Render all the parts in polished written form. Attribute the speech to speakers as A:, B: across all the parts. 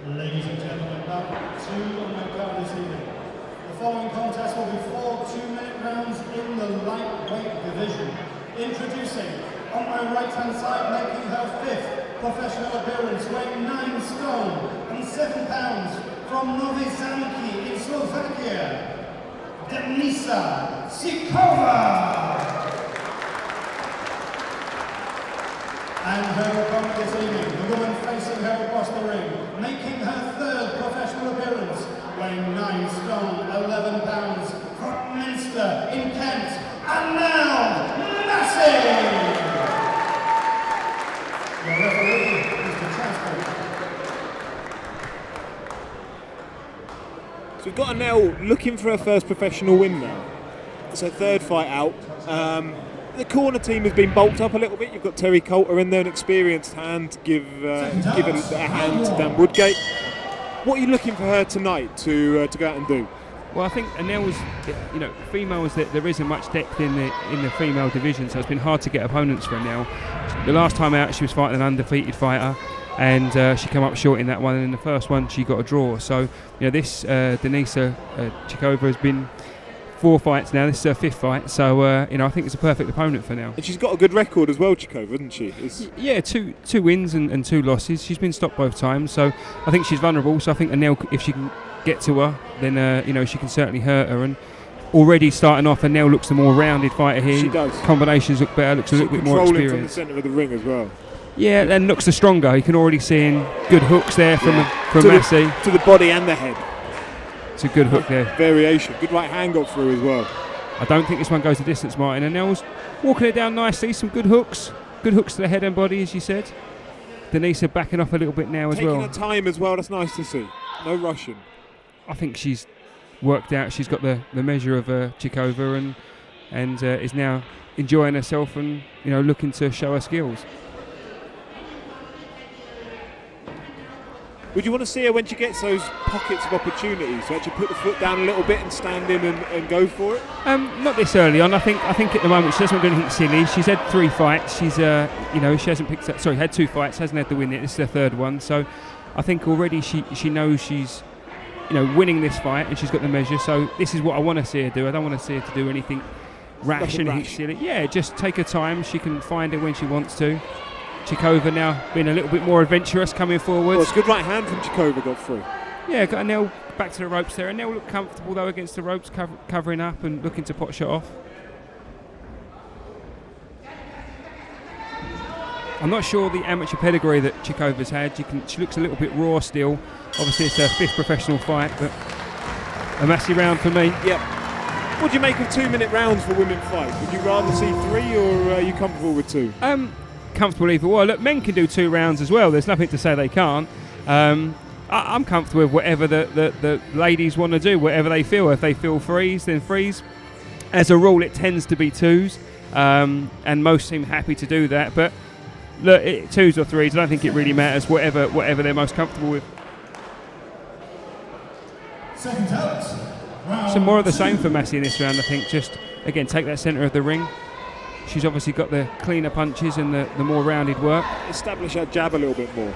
A: Ladies and gentlemen, now two on my card this evening. The following contest will be 4 2-minute rounds in the lightweight division. Introducing, on my right-hand side, making her 5th professional appearance, weighing 9 stone and 7 pounds, from Novi Zanki in Slovakia, Denisa Cicova. And her opponent this evening, the woman facing her across the ring, making her 3rd professional appearance, weighing 9 stone, 11 pounds, from Minster in Kent, Anelle Massey! Your referee is the transport.
B: So we've got Anelle looking for her first professional win now. It's her 3rd fight out. The corner team has been bulked up a little bit. You've got Terry Coulter in there, an experienced hand to give a hand to Dan Woodgate. What are you looking for her tonight to go out and do?
C: Well, I think Anelle's, females, there isn't much depth in the female division, so it's been hard to get opponents for Anelle. The last time out, she was fighting an undefeated fighter, and she came up short in that one. And in the first one, she got a draw. So, this Denisa Cicova has been 4 fights now. This is her 5th fight, so I think it's a perfect opponent for now.
B: And she's got a good record as well, Cicova, hasn't she?
C: Yeah, two wins and 2 losses. She's been stopped both times, so I think she's vulnerable. So I think Anelle, if she can get to her, then she can certainly hurt her. And already starting off, Anelle looks the more rounded fighter here.
B: She does.
C: Combinations look better. Looks a little bit more experienced.
B: From the centre of the ring as well.
C: Yeah, and looks the stronger. You can already see good hooks there from Massey
B: to the body and the head.
C: It's a good hook there.
B: Variation. Good right hand got through as well.
C: I don't think this one goes the distance, Martin. Anelle's walking it down nicely. Some good hooks. Good hooks to the head and body, as you said. Denisa backing off a little bit now as well.
B: Taking her time as well. That's nice to see. No rushing.
C: I think she's worked out. She's got the measure of Cicova and is now enjoying herself and looking to show her skills.
B: Would you want to see her when she gets those pockets of opportunities to actually put the foot down a little bit and stand in and go for it?
C: Not this early on. I think at the moment she doesn't want to do anything silly. She's had 3 fights. She's she hasn't picked up. Sorry, had 2 fights. Hasn't had the win yet. This is her 3rd one. So I think already she knows she's winning this fight and she's got the measure. So this is what I want to see her do. I don't want to see her to do anything rash, anything silly. Yeah, just take her time. She can find it when she wants to. Cicova now being a little bit more adventurous coming forward.
B: Well, it's a good right hand from Cicova got through.
C: Yeah, got Anelle back to the ropes there. Anelle looked comfortable though against the ropes, covering up and looking to pot shot off. I'm not sure the amateur pedigree that Cicova's had. She looks a little bit raw still. Obviously it's her 5th professional fight, but a massive round for me.
B: Yep. What do you make of 2-minute rounds for women fight? Would you rather see 3 or are you comfortable with 2?
C: Comfortable either way. Look, men can do 2 rounds as well. There's nothing to say they can't. I'm comfortable with whatever the ladies want to do, whatever they feel. If they feel threes, then threes. As a rule, it tends to be 2s, and most seem happy to do that. But look, 2s or 3s, I don't think it really matters. Whatever they're most comfortable with.
A: Second out.
C: Some more of the same for Massey in this round, I think. Just again, take that centre of the ring. She's obviously got the cleaner punches and the more rounded work.
B: Establish her jab a little bit more.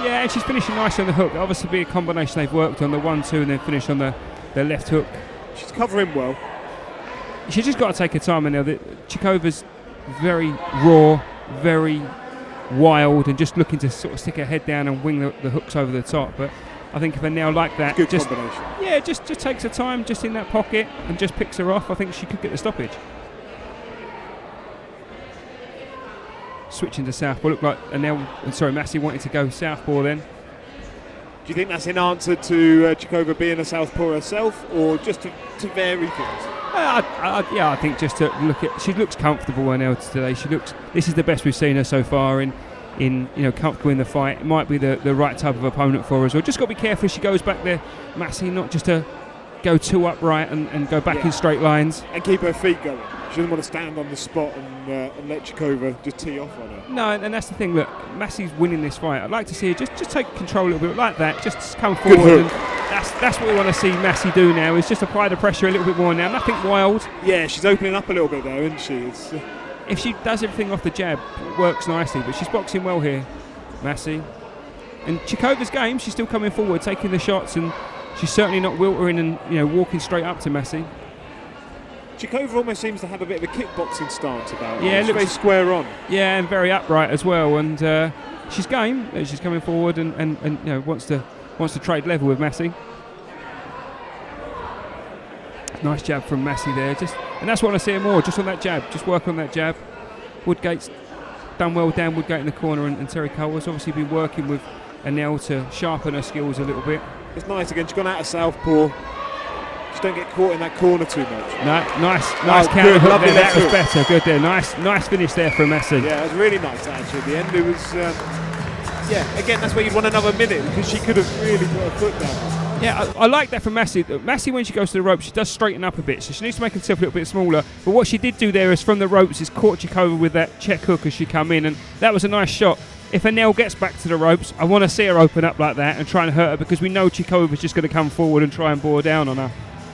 C: Yeah, and she's finishing nicely on the hook. There'll obviously be a combination they've worked on, the 1-2 and then finish on the left hook.
B: She's covering well.
C: She's just got to take her time. And Cicova's very raw, very wild, and just looking to sort of stick her head down and wing the hooks over the top. But I think if a nail like that,
B: good combination.
C: Yeah, just takes her time, just in that pocket, and just picks her off. I think she could get the stoppage. Switching to southpaw, looked like Massey wanted to go southpaw then.
B: Do you think that's in answer to Cicova being a southpaw herself, or just to vary things?
C: I think just to look at, she looks comfortable Anelle today. This is the best we've seen her so far in comfortable in the fight. It might be the right type of opponent for her as well. Just got to be careful if she goes back there, Massey, not just to go too upright and go back in straight lines.
B: And keep her feet going. She doesn't want to stand on the spot and let Cicova just tee off on her.
C: No, and that's the thing. Look, Massey's winning this fight. I'd like to see her just take control a little bit like that. Just come forward. And that's what we want to see Massey do now. Is just apply the pressure a little bit more now. Nothing wild.
B: Yeah, she's opening up a little bit though, isn't she?
C: If she does everything off the jab, it works nicely. But she's boxing well here, Massey. And Cicova's game, she's still coming forward, taking the shots, and she's certainly not wiltering and walking straight up to Massey.
B: Cicova almost seems to have a bit of a kickboxing stance about her.
C: Yeah,
B: She's
C: looks
B: very square on.
C: Yeah, and very upright as well. And she's game. She's coming forward and wants to trade level with Massey. Nice jab from Massey there. And that's what I want to see her more. Just on that jab. Just work on that jab. Woodgate's done well down Woodgate in the corner, and Terry Cole's obviously been working with Anelle to sharpen her skills a little bit.
B: It's nice again. She's gone out of southpaw. Just don't get caught in that corner too much.
C: No, nice counter
B: good,
C: hook there. That was
B: hook.
C: better. Good there. Nice finish there from Massey.
B: Yeah, it was really nice actually. At the end, it was. Again, that's where you'd want another minute because she could have really put her foot down.
C: Yeah, I like that from Massey. Massey, when she goes to the ropes, she does straighten up a bit, so she needs to make herself a little bit smaller. But what she did do there is from the ropes is caught Cicova with that check hook as she come in, and that was a nice shot. If Anelle gets back to the ropes, I want to see her open up like that and try and hurt her, because we know Cicova's just going to come forward and try and bore down on her.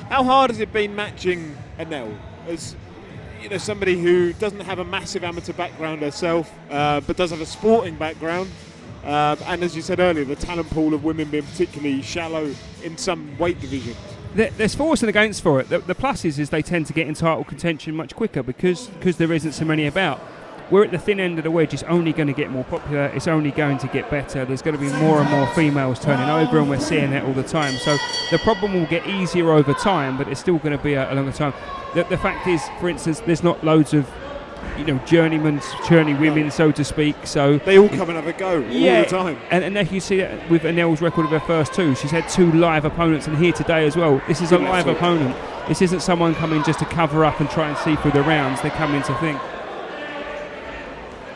B: How hard has it been matching Anelle as somebody who doesn't have a massive amateur background herself, but does have a sporting background? And as you said earlier, the talent pool of women being particularly shallow in some weight divisions.
C: There's force and against for it. The plus is they tend to get in title contention much quicker because there isn't so many about. We're at the thin end of the wedge. It's only going to get more popular. It's only going to get better. There's going to be more and more females turning over, and we're seeing that all the time. So the problem will get easier over time, but it's still going to be a longer time. The fact is, for instance, there's not loads of journey women, so to speak. So
B: they all come and have a go all the time.
C: And there you see that with Anelle's record of her first two. She's had 2 live opponents, and here today as well. This is a live opponent. This isn't someone coming just to cover up and try and see through the rounds. They're coming to think.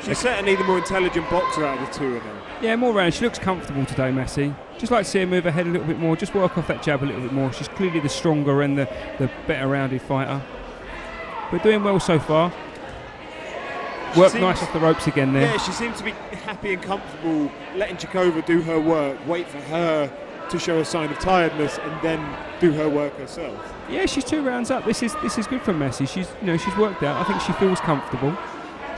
B: She's certainly the more intelligent boxer out of the two of them.
C: Yeah, more rounds. She looks comfortable today, Massey. Just like to see her move her head a little bit more. Just work off that jab a little bit more. She's clearly the stronger and the better rounded fighter. But doing well so far. Worked nice off the ropes again there.
B: Yeah, she seems to be happy and comfortable letting Cicova do her work, wait for her to show a sign of tiredness, and then do her work herself. Yeah,
C: she's 2 rounds up. This is good from Massey. She's worked out. I think she feels comfortable.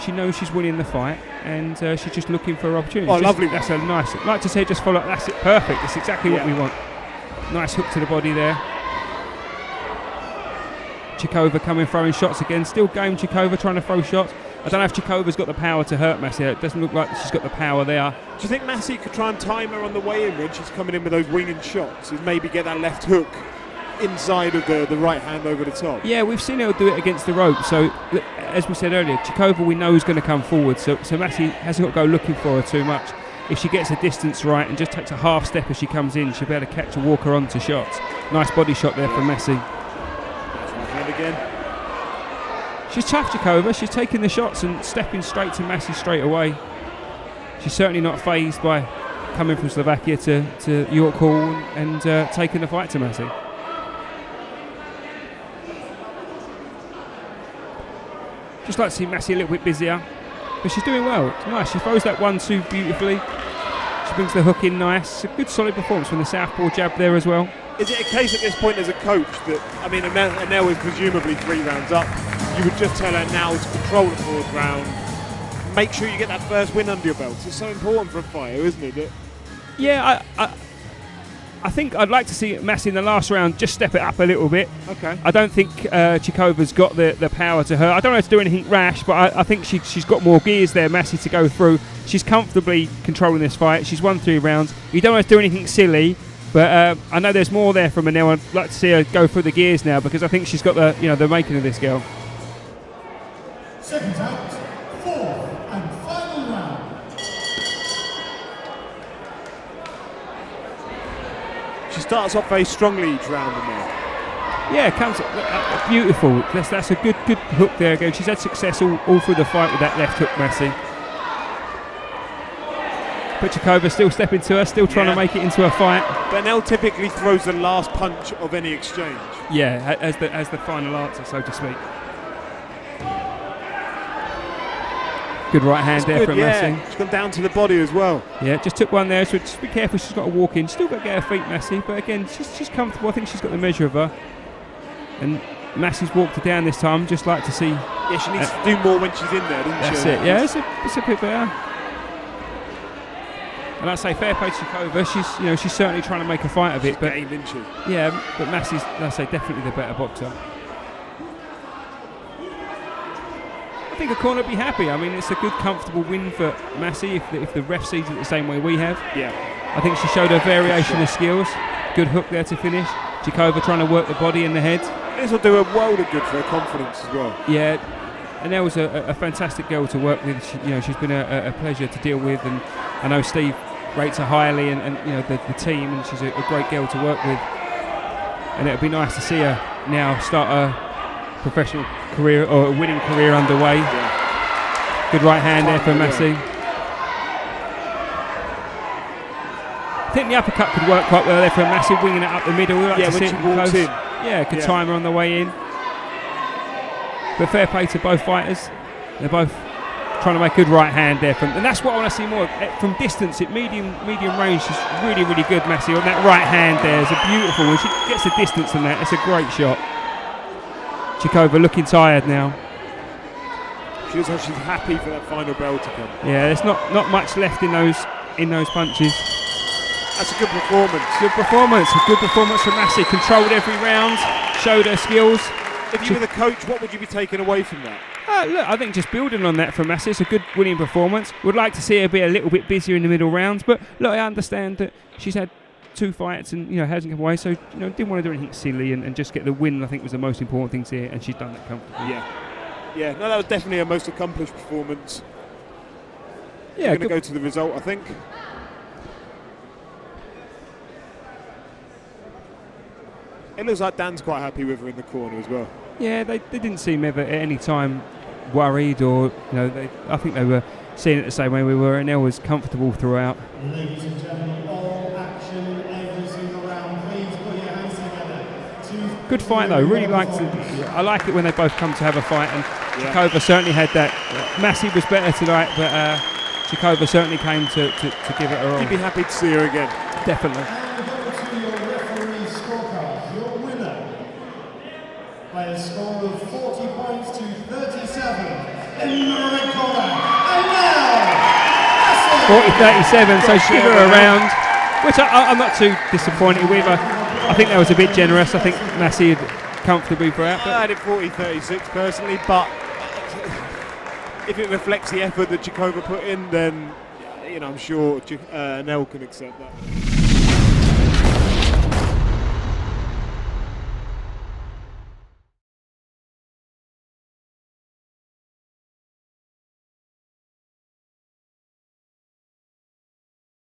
C: She knows she's winning the fight, and she's just looking for her opportunity.
B: Oh, lovely.
C: That's a nice. I'd like to say just follow. That's it. Perfect. That's exactly what we want. Nice hook to the body there. Cicova coming, throwing shots again. Still game, Cicova trying to throw shots. I don't know if Cicova's got the power to hurt Massey. It doesn't look like she's got the power there.
B: Do you think Massey could try and time her on the way in when she's coming in with those winging shots, and maybe get that left hook inside of the right hand over the top?
C: Yeah, we've seen her do it against the rope. So, as we said earlier, Cicova we know is going to come forward. So Massey hasn't got to go looking for her too much. If she gets the distance right and just takes a half step as she comes in, she'll be able to catch and walk her onto shots. Nice body shot there from Massey.
B: Right hand again.
C: She's tough, Cicova. She's taking the shots and stepping straight to Massey straight away. She's certainly not fazed by coming from Slovakia to York Hall and taking the fight to Massey. Just like to see Massey a little bit busier, but she's doing well. It's nice. She throws that 1-2 beautifully. She brings the hook in nice. A good solid performance from the southpaw jab there as well.
B: Is it a case at this point as a coach that, Anelle is presumably 3 rounds up, you would just tell her now to control the 4th round, make sure you get that first win under your belt? It's so important for a fighter, isn't it?
C: Yeah, I think I'd like to see Massey in the last round just step it up a little bit.
B: Okay.
C: I don't think Cicova's got the power to her. I don't know how to do anything rash, but I think she's got more gears there, Massey, to go through. She's comfortably controlling this fight. She's won 3 rounds. You don't have to do anything silly, but I know there's more there from Anelle. I'd like to see her go through the gears now, because I think she's got the making of this girl.
A: Second out, 4th and final round.
B: She starts off very strongly each round in there.
C: Yeah, comes beautiful. That's a good hook there again. She's had success all through the fight with that left hook, Massey. But Cicova still stepping to her, still trying to make it into a fight.
B: Anelle typically throws the last punch of any exchange.
C: Yeah, as the final answer, so to speak. Good right hand there from Massey.
B: She's gone down to the body as well.
C: Yeah, just took one there, so just be careful. She's got to walk in. Still got to get her feet, Massey, but again, she's comfortable. I think she's got the measure of her. And Massey's walked her down this time. Just like to see.
B: Yeah, she needs to do more when she's in there, doesn't she?
C: That's it. Yeah, it's a bit better. And I say fair play to Cicova. She's certainly trying to make a fight of it. But
B: game, isn't she?
C: Yeah, but Massey's, I say, definitely the better boxer. I think a corner would be happy. I mean, it's a good, comfortable win for Massey if the ref sees it the same way we have.
B: Yeah.
C: I think she showed her variation of skills. Good hook there to finish. Cicova trying to work the body and the head.
B: This will do a world of good for her confidence as well.
C: Yeah. Anelle's a fantastic girl to work with. She's been a pleasure to deal with, and I know Steve rates her highly, and the team, and she's a great girl to work with. And it would be nice to see her now start a professional career or a winning career underway.
B: Yeah.
C: Good right hand there for Massey. I think the uppercut could work quite well there for Massey, winging it up the middle. We like to
B: when
C: see
B: she
C: it
B: walks
C: close.
B: in.
C: Yeah, good time her on the way in. But fair play to both fighters. They're both trying to make good right hand there, and that's what I want to see more from distance. At medium range, she's really, really good, Massey. On that right hand there is a beautiful one. She gets the distance on that. It's a great shot. Cicova looking tired now.
B: She looks like she's happy for that final bell to come.
C: Yeah, there's not much left in those punches.
B: That's a good performance.
C: Good performance. A good performance from Massey. Controlled every round. Showed her skills.
B: If you were the coach, what would you be taking away from that?
C: Look, I think just building on that for Massey, it's a good winning performance. Would like to see her be a little bit busier in the middle rounds, but look, I understand that she's had 2 fights and hasn't come away, so didn't want to do anything silly and just get the win. I think was the most important thing here, and she's done that comfortably.
B: Yeah. No, that was definitely her most accomplished performance.
C: Yeah,
B: going to go to the result, I think. It looks like Dan's quite happy with her in the corner as well.
C: Yeah, they didn't seem ever at any time worried, or I think they were seeing it the same way we were. Anelle was comfortable throughout.
A: Ladies and gentlemen, all action in every single round. Please put your hands together.
C: Good fight though. Really liked it. I like it when they both come to have a fight, and Cicova certainly had that. Massey was better tonight, but Cicova certainly came to give it her all.
B: You'd be happy to see her again.
C: Definitely.
A: By a score of 40 points to 37 in the red corner, Anelle Massey.
C: 40-37, so she give her a round, which I'm not too disappointed with. I think that was a bit generous. I think Massey had comfortably throughout.
B: I had it 40-36 personally, but if it reflects the effort that Cicova put in, then I'm sure Anelle can accept that.